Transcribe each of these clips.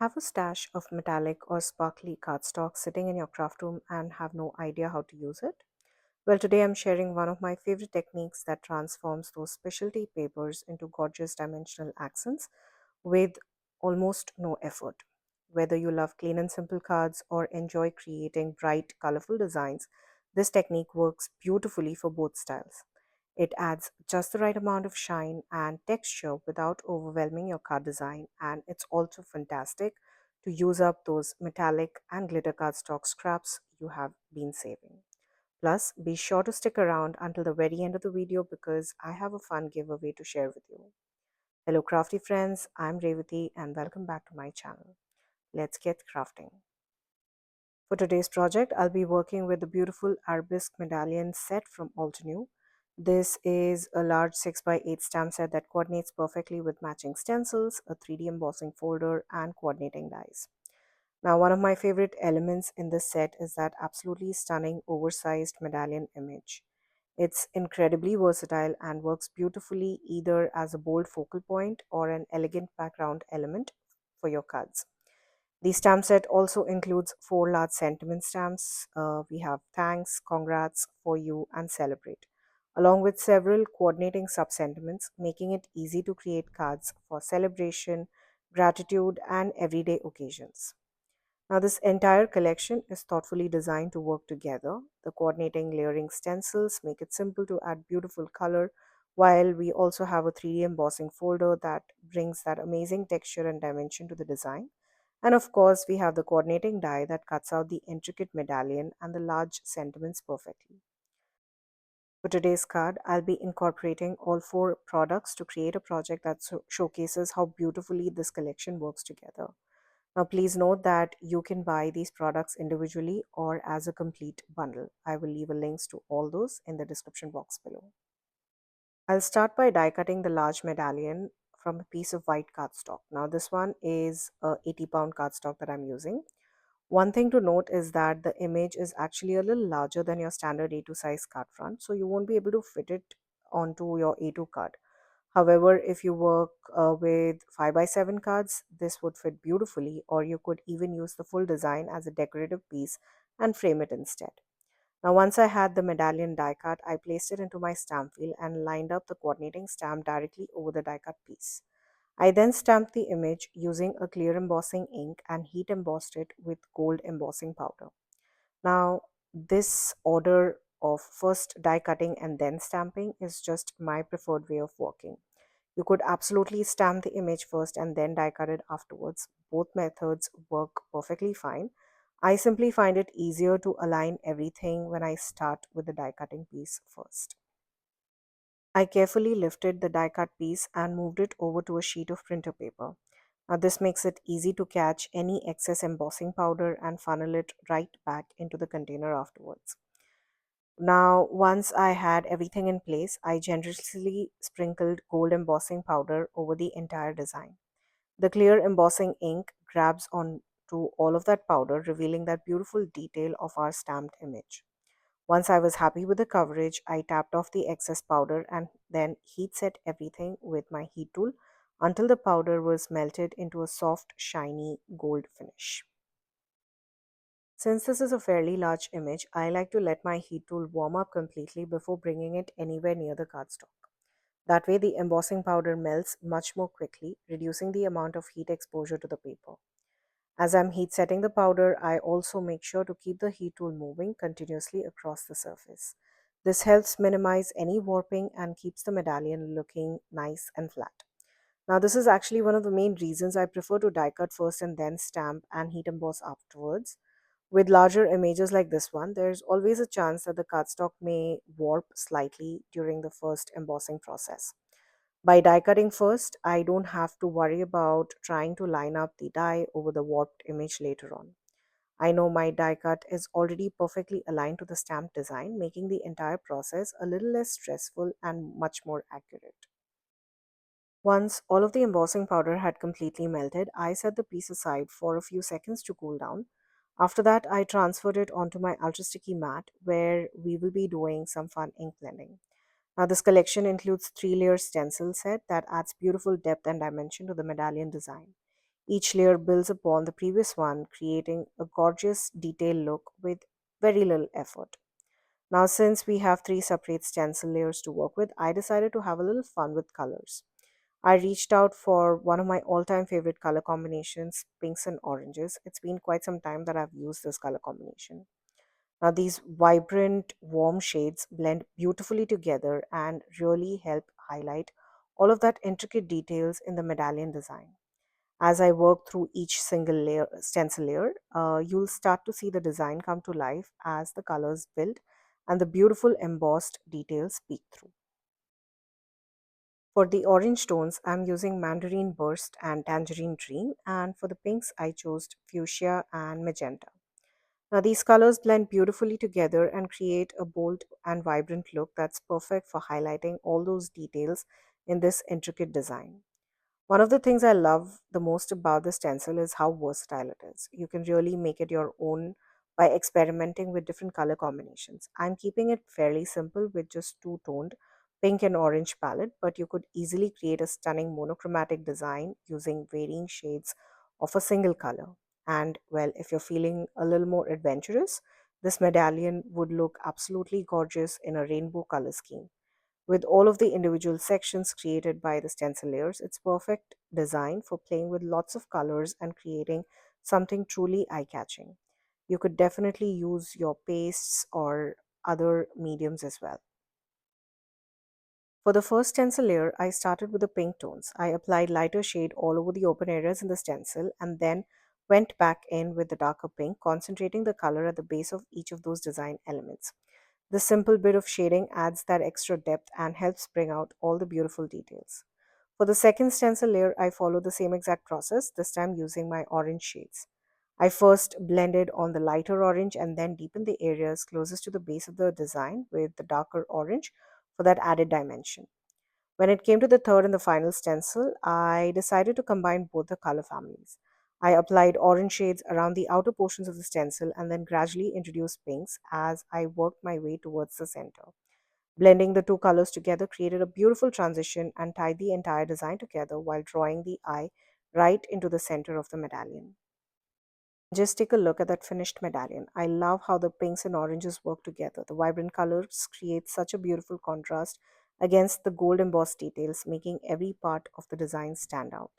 Have a stash of metallic or sparkly cardstock sitting in your craft room and have no idea how to use it? Well, today I'm sharing one of my favorite techniques that transforms those specialty papers into gorgeous dimensional accents with almost no effort. Whether you love clean and simple cards or enjoy creating bright, colorful designs, this technique works beautifully for both styles. It adds just the right amount of shine and texture without overwhelming your card design, and it's also fantastic to use up those metallic and glitter cardstock scraps you have been saving. Plus, be sure to stick around until the very end of the video because I have a fun giveaway to share with you. Hello crafty friends, I'm Revati and welcome back to my channel. Let's get crafting. For today's project, I'll be working with the beautiful Arabesque Medallion set from Altenew. This is a large 6 by 8 stamp set that coordinates perfectly with matching stencils, a 3D embossing folder, and coordinating dies. Now, one of my favorite elements in this set is that absolutely stunning oversized medallion image. It's incredibly versatile and works beautifully either as a bold focal point or an elegant background element for your cards. The stamp set also includes 4 large sentiment stamps. We have thanks, congrats, for you, and celebrate, along with several coordinating sub sentiments, making it easy to create cards for celebration, gratitude, and everyday occasions. Now, this entire collection is thoughtfully designed to work together. The coordinating layering stencils make it simple to add beautiful color, while we also have a 3D embossing folder that brings that amazing texture and dimension to the design. And of course, we have the coordinating die that cuts out the intricate medallion and the large sentiments perfectly. For today's card, I'll be incorporating all 4 products to create a project that showcases how beautifully this collection works together. Now, please note that you can buy these products individually or as a complete bundle. I will leave a links to all those in the description box below. I'll start by die cutting the large medallion from a piece of white cardstock. Now, this one is a 80-pound cardstock that I'm using. One thing to note is that the image is actually a little larger than your standard A2 size card front, so you won't be able to fit it onto your A2 card. However, if you work with 5 by 7 cards, this would fit beautifully, or you could even use the full design as a decorative piece and frame it instead. Now, once I had the medallion die cut, I placed it into my stamp wheel and lined up the coordinating stamp directly over the die cut piece. I then stamped the image using a clear embossing ink and heat embossed it with gold embossing powder. Now, this order of first die cutting and then stamping is just my preferred way of working. You could absolutely stamp the image first and then die cut it afterwards. Both methods work perfectly fine. I simply find it easier to align everything when I start with the die cutting piece first. I carefully lifted the die cut piece and moved it over to a sheet of printer paper. Now, this makes it easy to catch any excess embossing powder and funnel it right back into the container afterwards. Now, once I had everything in place, I generously sprinkled gold embossing powder over the entire design. The clear embossing ink grabs onto all of that powder, revealing that beautiful detail of our stamped image. Once I was happy with the coverage, I tapped off the excess powder and then heat set everything with my heat tool until the powder was melted into a soft, shiny gold finish. Since this is a fairly large image, I like to let my heat tool warm up completely before bringing it anywhere near the cardstock. That way, the embossing powder melts much more quickly, reducing the amount of heat exposure to the paper. As I'm heat setting the powder, I also make sure to keep the heat tool moving continuously across the surface. This helps minimize any warping and keeps the medallion looking nice and flat. Now, this is actually one of the main reasons I prefer to die cut first and then stamp and heat emboss afterwards. With larger images like this one, there's always a chance that the cardstock may warp slightly during the first embossing process. By die cutting first, I don't have to worry about trying to line up the die over the warped image later on. I know my die cut is already perfectly aligned to the stamp design, making the entire process a little less stressful and much more accurate. Once all of the embossing powder had completely melted, I set the piece aside for a few seconds to cool down. After that, I transferred it onto my ultra sticky mat where we will be doing some fun ink blending. Now, this collection includes 3-layer stencil set that adds beautiful depth and dimension to the medallion design. Each layer builds upon the previous one, creating a gorgeous detailed look with very little effort. Now, since we have three separate stencil layers to work with, I decided to have a little fun with colors. I reached out for one of my all time favorite color combinations, pinks and oranges. It's been quite some time that I've used this color combination. Now, these vibrant, warm shades blend beautifully together and really help highlight all of that intricate details in the medallion design. As I work through each single layer, stencil layer, you'll start to see the design come to life as the colors build and the beautiful embossed details peek through. For the orange tones, I'm using Mandarin Burst and Tangerine Dream, and for the pinks, I chose Fuchsia and Magenta. Now, these colors blend beautifully together and create a bold and vibrant look that's perfect for highlighting all those details in this intricate design. One of the things I love the most about the stencil is how versatile it is. You can really make it your own by experimenting with different color combinations. I'm keeping it fairly simple with just two toned pink and orange palette, but you could easily create a stunning monochromatic design using varying shades of a single color. And well, if you're feeling a little more adventurous, this medallion would look absolutely gorgeous in a rainbow color scheme. With all of the individual sections created by the stencil layers, it's perfect design for playing with lots of colors and creating something truly eye-catching. You could definitely use your pastes or other mediums as well. For the first stencil layer, I started with the pink tones. I applied lighter shade all over the open areas in the stencil and then went back in with the darker pink, concentrating the color at the base of each of those design elements. This simple bit of shading adds that extra depth and helps bring out all the beautiful details. For the second stencil layer, I followed the same exact process, this time using my orange shades. I first blended on the lighter orange and then deepened the areas closest to the base of the design with the darker orange for that added dimension. When it came to the third and the final stencil, I decided to combine both the color families. I applied orange shades around the outer portions of the stencil and then gradually introduced pinks as I worked my way towards the center. Blending the two colors together created a beautiful transition and tied the entire design together while drawing the eye right into the center of the medallion. Just take a look at that finished medallion. I love how the pinks and oranges work together. The vibrant colors create such a beautiful contrast against the gold embossed details, making every part of the design stand out.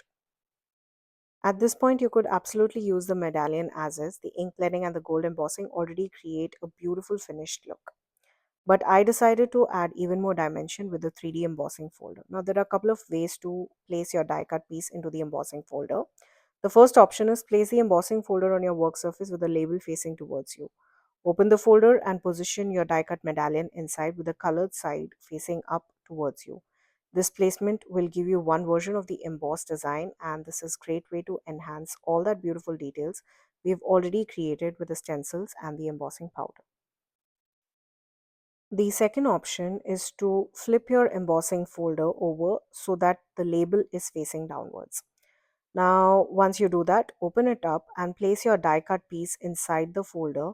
At this point, you could absolutely use the medallion as is. The ink blending and the gold embossing already create a beautiful finished look. But I decided to add even more dimension with the 3D embossing folder. Now, there are a couple of ways to place your die cut piece into the embossing folder. The first option is place the embossing folder on your work surface with the label facing towards you. Open the folder and position your die cut medallion inside with the colored side facing up towards you. This placement will give you one version of the embossed design, and this is a great way to enhance all that beautiful details we've already created with the stencils and the embossing powder. The second option is to flip your embossing folder over so that the label is facing downwards. Now, once you do that, open it up and place your die cut piece inside the folder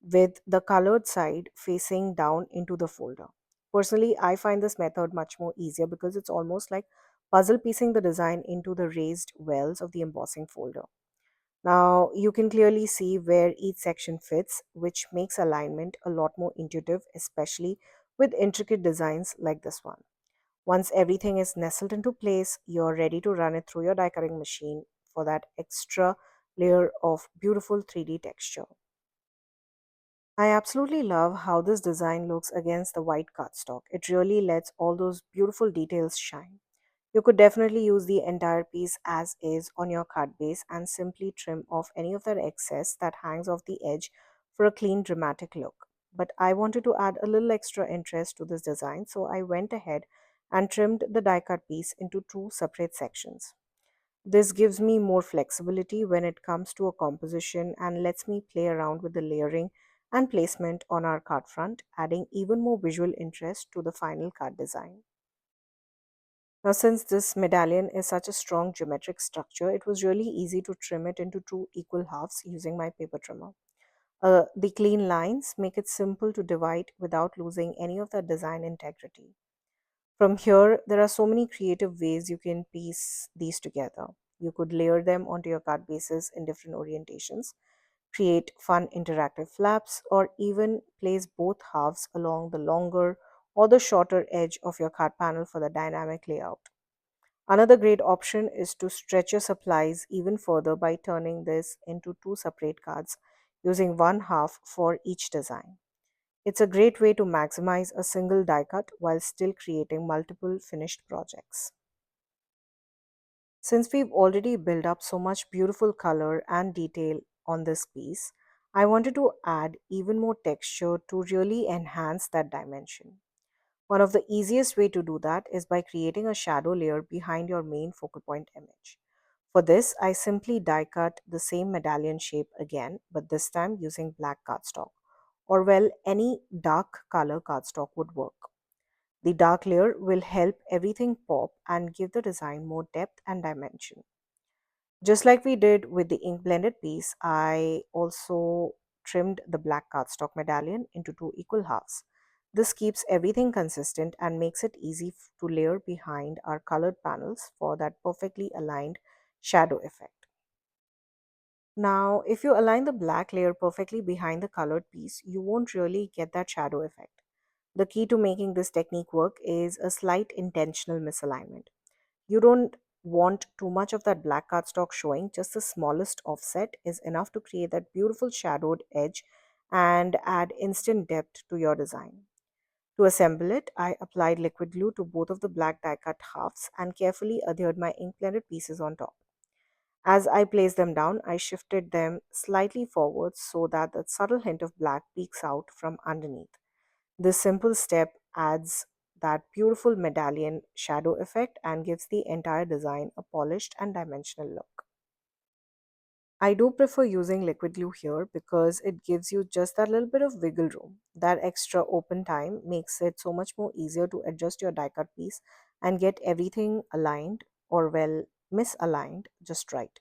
with the colored side facing down into the folder. Personally, I find this method much more easier because it's almost like puzzle piecing the design into the raised wells of the embossing folder. Now you can clearly see where each section fits, which makes alignment a lot more intuitive, especially with intricate designs like this one. Once everything is nestled into place, you're ready to run it through your die cutting machine for that extra layer of beautiful 3D texture. I absolutely love how this design looks against the white cardstock. It really lets all those beautiful details shine. You could definitely use the entire piece as is on your card base and simply trim off any of that excess that hangs off the edge for a clean, dramatic look. But I wanted to add a little extra interest to this design, so I went ahead and trimmed the die cut piece into two separate sections. This gives me more flexibility when it comes to a composition and lets me play around with the layering and placement on our card front, adding even more visual interest to the final card design. Now, since this medallion is such a strong geometric structure, it was really easy to trim it into two equal halves using my paper trimmer. The clean lines make it simple to divide without losing any of the design integrity. From here, there are so many creative ways you can piece these together. You could layer them onto your card bases in different orientations, create fun interactive flaps, or even place both halves along the longer or the shorter edge of your card panel for the dynamic layout. Another great option is to stretch your supplies even further by turning this into two separate cards, using one half for each design. It's a great way to maximize a single die cut while still creating multiple finished projects. Since we've already built up so much beautiful color and detail on this piece, I wanted to add even more texture to really enhance that dimension. One of the easiest way to do that is by creating a shadow layer behind your main focal point image. For this, I simply die cut the same medallion shape again, but this time using black cardstock, or well, any dark color cardstock would work. The dark layer will help everything pop and give the design more depth and dimension. Just like we did with the ink blended piece, I also trimmed the black cardstock medallion into two equal halves. This keeps everything consistent and makes it easy to layer behind our colored panels for that perfectly aligned shadow effect. Now, if you align the black layer perfectly behind the colored piece, you won't really get that shadow effect. The key to making this technique work is a slight intentional misalignment. You don't want too much of that black cardstock showing, just the smallest offset is enough to create that beautiful shadowed edge and add instant depth to your design. To assemble it, I applied liquid glue to both of the black die cut halves and carefully adhered my ink blended pieces on top. As I placed them down, I shifted them slightly forward so that the subtle hint of black peeks out from underneath. This simple step adds that beautiful medallion shadow effect and gives the entire design a polished and dimensional look. I do prefer using liquid glue here because it gives you just that little bit of wiggle room. That extra open time makes it so much more easier to adjust your die cut piece and get everything aligned or well misaligned just right.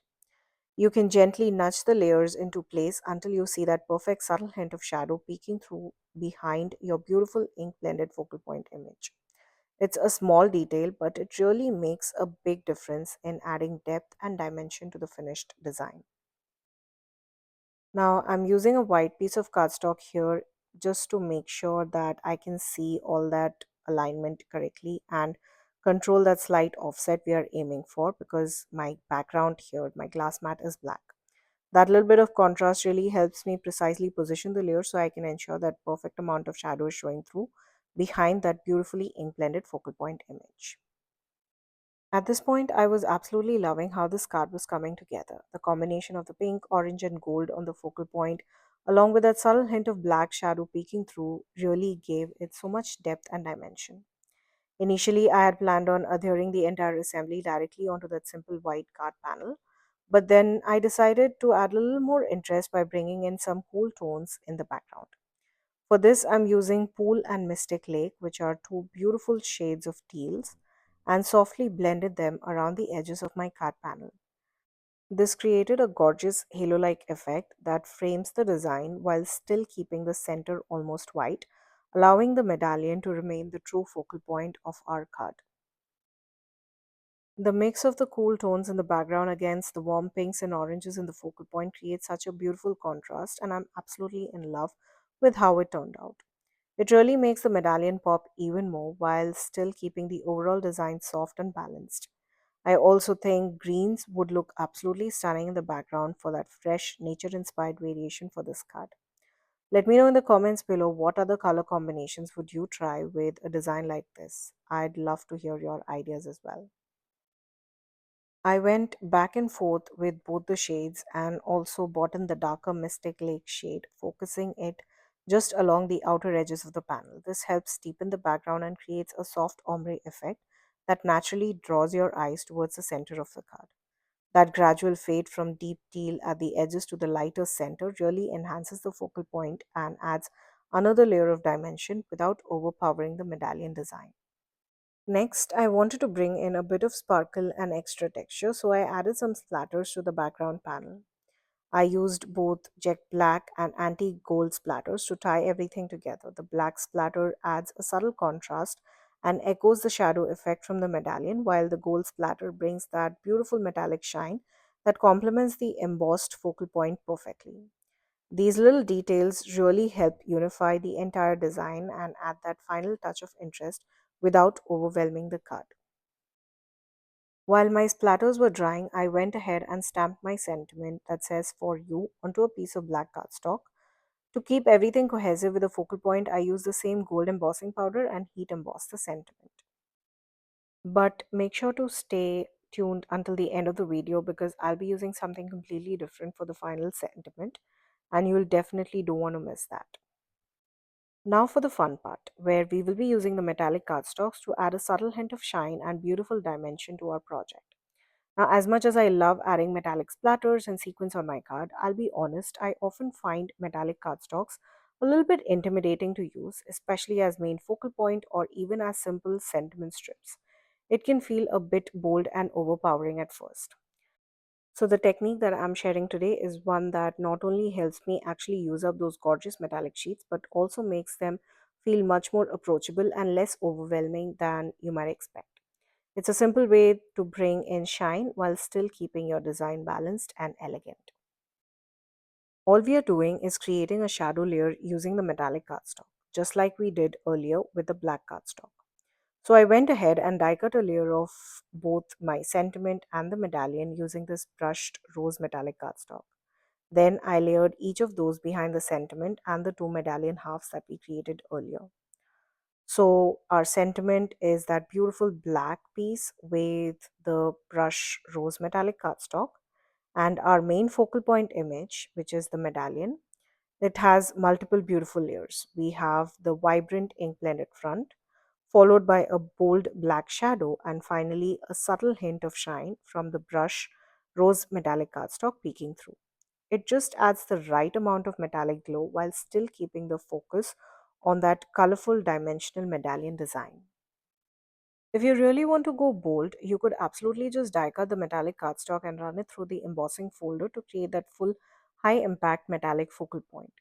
You can gently nudge the layers into place until you see that perfect subtle hint of shadow peeking through behind your beautiful ink blended focal point image. It's a small detail, but it really makes a big difference in adding depth and dimension to the finished design. Now I'm using a white piece of cardstock here just to make sure that I can see all that alignment correctly and control that slight offset we are aiming for, because my background here, my glass mat, is black. That little bit of contrast really helps me precisely position the layer so I can ensure that perfect amount of shadow is showing through behind that beautifully ink blended focal point image. At this point, I was absolutely loving how this card was coming together. The combination of the pink, orange, and gold on the focal point, along with that subtle hint of black shadow peeking through, really gave it so much depth and dimension. Initially, I had planned on adhering the entire assembly directly onto that simple white card panel, but then I decided to add a little more interest by bringing in some cool tones in the background. For this, I'm using Pool and Mystic Lake, which are two beautiful shades of teals, and softly blended them around the edges of my card panel. This created a gorgeous halo-like effect that frames the design while still keeping the center almost white, allowing the medallion to remain the true focal point of our card. The mix of the cool tones in the background against the warm pinks and oranges in the focal point creates such a beautiful contrast, and I'm absolutely in love with how it turned out. It really makes the medallion pop even more while still keeping the overall design soft and balanced. I also think greens would look absolutely stunning in the background for that fresh, nature inspired variation for this card. Let me know in the comments below what other color combinations would you try with a design like this. I'd love to hear your ideas as well. I went back and forth with both the shades and also bought in the darker Mystic Lake shade, focusing it just along the outer edges of the panel. This helps deepen the background and creates a soft ombre effect that naturally draws your eyes towards the center of the card. That gradual fade from deep teal at the edges to the lighter center really enhances the focal point and adds another layer of dimension without overpowering the medallion design. Next, I wanted to bring in a bit of sparkle and extra texture, so I added some splatters to the background panel. I used both jet black and antique gold splatters to tie everything together. The black splatter adds a subtle contrast and echoes the shadow effect from the medallion, while the gold splatter brings that beautiful metallic shine that complements the embossed focal point perfectly. These little details really help unify the entire design and add that final touch of interest without overwhelming the card. While my splatters were drying, I went ahead and stamped my sentiment that says "For You" onto a piece of black cardstock. To keep everything cohesive with a focal point, I used the same gold embossing powder and heat embossed the sentiment. But make sure to stay tuned until the end of the video because I'll be using something completely different for the final sentiment, and you'll definitely don't want to miss that. Now for the fun part, where we will be using the metallic cardstocks to add a subtle hint of shine and beautiful dimension to our project. Now, as much as I love adding metallic splatters and sequins on my card, I'll be honest, I often find metallic cardstocks a little bit intimidating to use, especially as main focal point or even as simple sentiment strips. It can feel a bit bold and overpowering at first. So, the technique that I'm sharing today is one that not only helps me actually use up those gorgeous metallic sheets, but also makes them feel much more approachable and less overwhelming than you might expect. It's a simple way to bring in shine while still keeping your design balanced and elegant. All we are doing is creating a shadow layer using the metallic cardstock, just like we did earlier with the black cardstock. So I went ahead and die cut a layer of both my sentiment and the medallion using this brushed rose metallic cardstock. Then I layered each of those behind the sentiment and the two medallion halves that we created earlier. So our sentiment is that beautiful black piece with the brush rose metallic cardstock, and our main focal point image, which is the medallion. It has multiple beautiful layers. We have the vibrant ink blended front, followed by a bold black shadow, and finally a subtle hint of shine from the brush rose metallic cardstock peeking through. It just adds the right amount of metallic glow while still keeping the focus on that colorful dimensional medallion design. If you really want to go bold, you could absolutely just die cut the metallic cardstock and run it through the embossing folder to create that full high impact metallic focal point.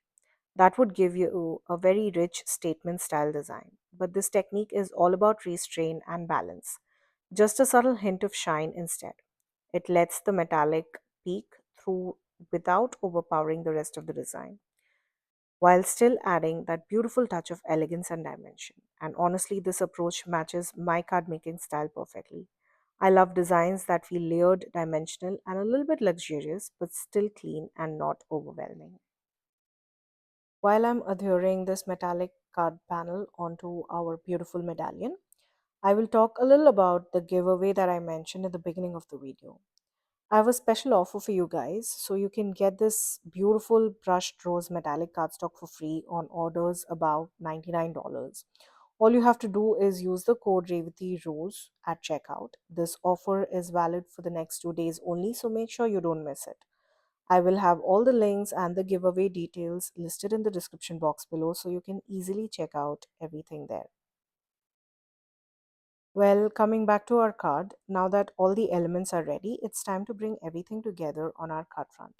That would give you a very rich statement style design. But this technique is all about restraint and balance. Just a subtle hint of shine instead. It lets the metallic peek through without overpowering the rest of the design, while still adding that beautiful touch of elegance and dimension. And honestly, this approach matches my card making style perfectly. I love designs that feel layered, dimensional, and a little bit luxurious, but still clean and not overwhelming. While I'm adhering this metallic card panel onto our beautiful medallion, I will talk a little about the giveaway that I mentioned at the beginning of the video. I have a special offer for you guys, so you can get this beautiful brushed rose metallic cardstock for free on orders above $99. All you have to do is use the code REVATIROSE at checkout. This offer is valid for the next 2 days only, so make sure you don't miss it. I will have all the links and the giveaway details listed in the description box below, so you can easily check out everything there. Well, coming back to our card, now that all the elements are ready, it's time to bring everything together on our card front.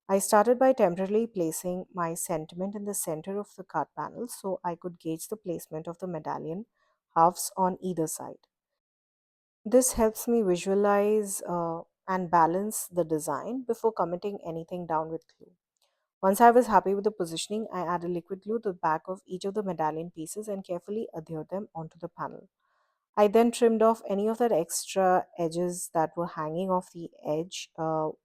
I started by temporarily placing my sentiment in the center of the card panel so I could gauge the placement of the medallion halves on either side. This helps me visualize and balance the design before committing anything down with glue. Once I was happy with the positioning, I added liquid glue to the back of each of the medallion pieces and carefully adhered them onto the panel. I then trimmed off any of that extra edges that were hanging off the edge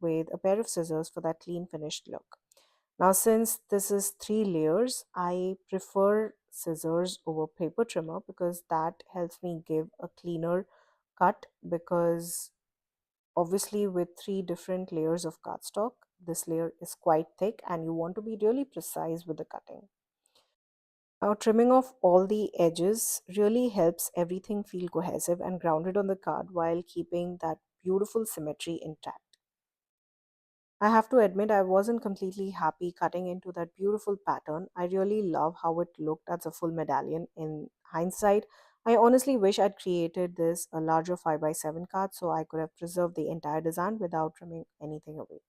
with a pair of scissors for that clean finished look. Now, since this is 3 layers, I prefer scissors over paper trimmer because that helps me give a cleaner cut, because obviously with 3 different layers of cardstock, this layer is quite thick and you want to be really precise with the cutting. Now, trimming off all the edges really helps everything feel cohesive and grounded on the card while keeping that beautiful symmetry intact. I have to admit, I wasn't completely happy cutting into that beautiful pattern. I really love how it looked as a full medallion. In hindsight, I honestly wish I'd created this a larger 5x7 card so I could have preserved the entire design without trimming anything away.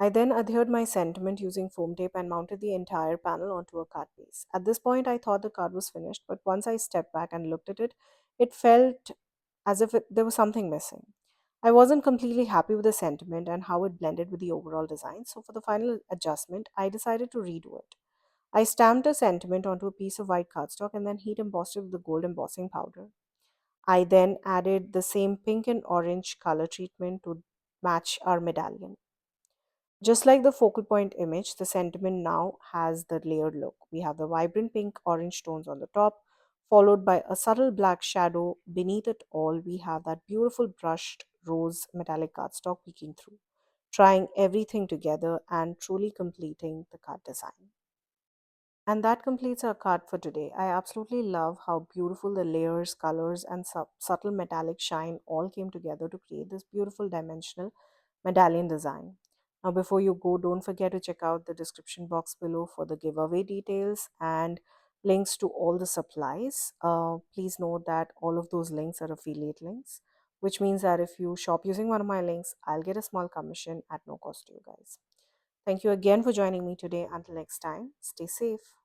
I then adhered my sentiment using foam tape and mounted the entire panel onto a card base. At this point, I thought the card was finished, but once I stepped back and looked at it, it felt as if there was something missing. I wasn't completely happy with the sentiment and how it blended with the overall design, so for the final adjustment, I decided to redo it. I stamped a sentiment onto a piece of white cardstock and then heat embossed it with the gold embossing powder. I then added the same pink and orange color treatment to match our medallion. Just like the focal point image, the sentiment now has the layered look. We have the vibrant pink orange tones on the top, followed by a subtle black shadow. Beneath it all, we have that beautiful brushed rose metallic cardstock peeking through, trying everything together and truly completing the card design. And that completes our card for today. I absolutely love how beautiful the layers, colors, and subtle metallic shine all came together to create this beautiful dimensional medallion design. Now, before you go, don't forget to check out the description box below for the giveaway details and links to all the supplies. Please note that all of those links are affiliate links, which means that if you shop using one of my links, I'll get a small commission at no cost to you guys. Thank you again for joining me today. Until next time, stay safe.